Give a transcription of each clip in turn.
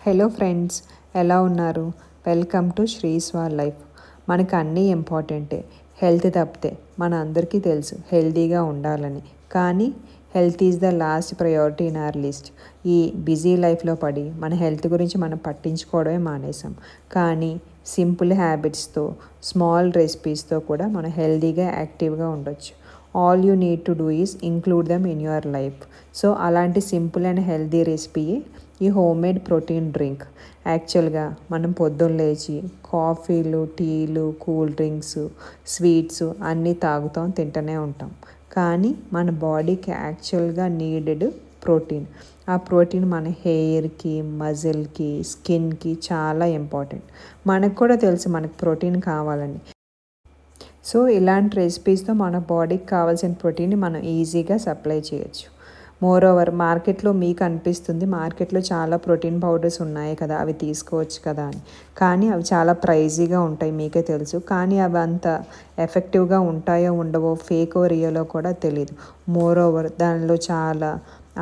Hello friends, ఎలా ఉన్నారు? Welcome to Sriswar life. మనకు అన్నీ ఇంపార్టెంటే. హెల్త్ తప్పితే మన అందరికీ తెలుసు హెల్తీగా ఉండాలని. కానీ health is the last priority in our list. ఈ బిజీ లైఫ్లో పడి మన హెల్త్ గురించి మనం పట్టించుకోవడమే మానేసాం. కానీ సింపుల్ హ్యాబిట్స్తో, స్మాల్ రెసిపీస్తో కూడా మనం హెల్తీగా, యాక్టివ్గా ఉండొచ్చు. All you need to do is include them in your life. So అలాంటి సింపుల్ అండ్ హెల్తీ రెసిపీయే ఈ హోమ్మేడ్ ప్రోటీన్ డ్రింక్. యాక్చువల్గా మనం పొద్దున్న లేచి కాఫీలు, టీలు, కూల్ డ్రింక్స్, స్వీట్స్ అన్నీ తాగుతాం, తింటూనే ఉంటాం. కానీ మన బాడీకి యాక్చువల్గా నీడెడ్ ప్రోటీన్. ఆ ప్రోటీన్ మన హెయిర్కి, మజిల్కి, స్కిన్కి చాలా ఇంపార్టెంట్. మనకు కూడా తెలుసు మనకు ప్రోటీన్ కావాలని. సో ఇలాంటి రెసిపీస్తో మన బాడీకి కావాల్సిన ప్రోటీన్ని మనం ఈజీగా సప్లై చేయొచ్చు. మోర్ ఓవర్ మార్కెట్లో మీకు అనిపిస్తుంది మార్కెట్లో చాలా ప్రోటీన్ పౌడర్స్ ఉన్నాయి కదా, అవి తీసుకోవచ్చు కదా అని. కానీ అవి చాలా ప్రైజీగా ఉంటాయి, మీకే తెలుసు. కానీ అవి అంత ఎఫెక్టివ్గా ఉంటాయో ఉండవో, ఫేకో రియలో కూడా తెలియదు. మోర్ ఓవర్ దానిలో చాలా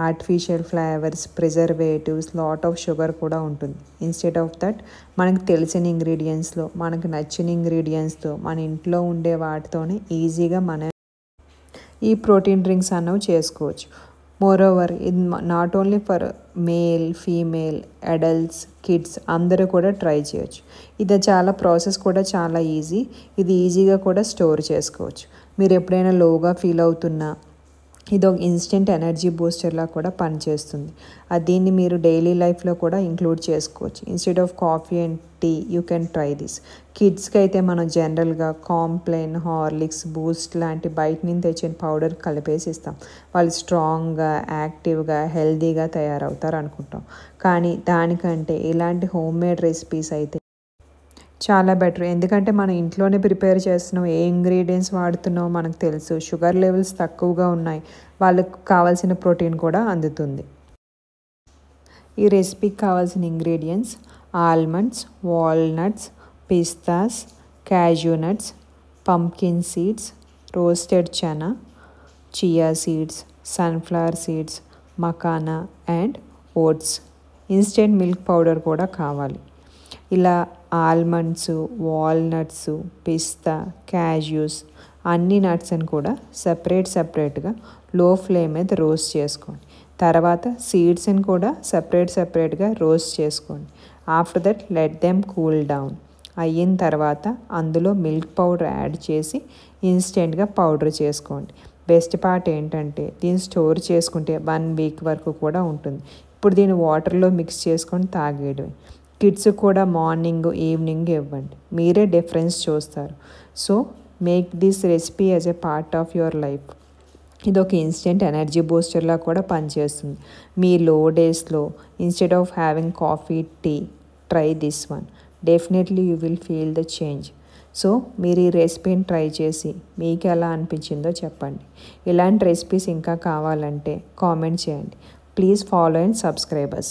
artificial flavours, preservatives, lot of sugar కూడా ఉంటుంది. ఇన్స్టెడ్ ఆఫ్ దట్ మనకు తెలిసిన ఇంగ్రీడియంట్స్లో, మనకు నచ్చిన ఇంగ్రీడియంట్స్తో, మన ఇంట్లో ఉండే వాటితోనే ఈజీగా మనం ఈ ప్రోటీన్ డ్రింక్స్ అన్నవి చేసుకోవచ్చు. మోర్ ఓవర్ ఇది not only for male, female, adults, kids అందరూ కూడా ట్రై చేయొచ్చు. ఇది చాలా ప్రాసెస్ కూడా చాలా ఈజీ. ఇది ఈజీగా కూడా స్టోర్ చేసుకోవచ్చు. మీరు ఎప్పుడైనా లోగా ఫీల్ అవుతున్నా ఇది ఒక ఇన్స్టెంట్ ఎనర్జీ బూస్టర్లా కూడా పనిచేస్తుంది. దీన్ని మీరు డైలీ లైఫ్లో కూడా ఇంక్లూడ్ చేసుకోవచ్చు. Instead of coffee and tea you can try this. కిడ్స్కి అయితే మనం జనరల్గా కాంప్లెయిన్, హార్లిక్స్, బూస్ట్ లాంటి బయట నుంచి తెచ్చిన పౌడర్ కలిపేసి ఇస్తాం. వాళ్ళు స్ట్రాంగ్గా, యాక్టివ్గా, హెల్తీగా తయారవుతారు అనుకుంటాం. కానీ దానికంటే ఇలాంటి హోమ్మేడ్ రెసిపీస్ అయితే చాలా బెటర్. ఎందుకంటే మనం ఇంట్లోనే ప్రిపేర్ చేస్తున్నాం, ఏ ఇంగ్రీడియంట్స్ వాడుతున్నామో మనకు తెలుసు, షుగర్ లెవెల్స్ తక్కువగా ఉన్నాయి, వాళ్ళకు కావాల్సిన ప్రోటీన్ కూడా అందుతుంది. ఈ రెసిపీకి కావాల్సిన ingredients: almonds, walnuts, pistas, cashew nuts, pumpkin seeds, roasted chana, chia seeds, sunflower seeds, makhana and oats. Instant milk powder కూడా కావాలి. ఇలా ఆల్మండ్స్, వాల్నట్స్, పిస్తా, క్యాష్యూస్ అన్ని నట్స్ని కూడా సపరేట్గా లో ఫ్లేమ్ మీద రోస్ట్ చేసుకోండి. తర్వాత సీడ్స్ని కూడా సపరేట్గా రోస్ట్ చేసుకోండి. After that let them cool down. అయిన తర్వాత అందులో మిల్క్ పౌడర్ యాడ్ చేసి ఇన్స్టెంట్గా పౌడర్ చేసుకోండి. బెస్ట్ పార్ట్ ఏంటంటే దీన్ని స్టోర్ చేసుకుంటే 1 వీక్ వరకు కూడా ఉంటుంది. ఇప్పుడు దీన్ని వాటర్లో మిక్స్ చేసుకొని తాగేయడమే. కిడ్స్ కూడా మార్నింగ్, ఈవినింగ్ ఇవ్వండి, మీరే డిఫరెన్స్ చూస్తారు. So make this recipe as a part of your life. ఇది ఒక ఇన్స్టెంట్ ఎనర్జీ బూస్టర్లా కూడా పనిచేస్తుంది. మీ లో డేస్లో instead of having coffee, tea, try this one. Definitely you will feel the change. So మీరు ఈ రెసిపీని ట్రై చేసి మీకు ఎలా అనిపించిందో చెప్పండి. ఇలాంటి రెసిపీస్ ఇంకా కావాలంటే కామెంట్ చేయండి. Please follow and subscribe us.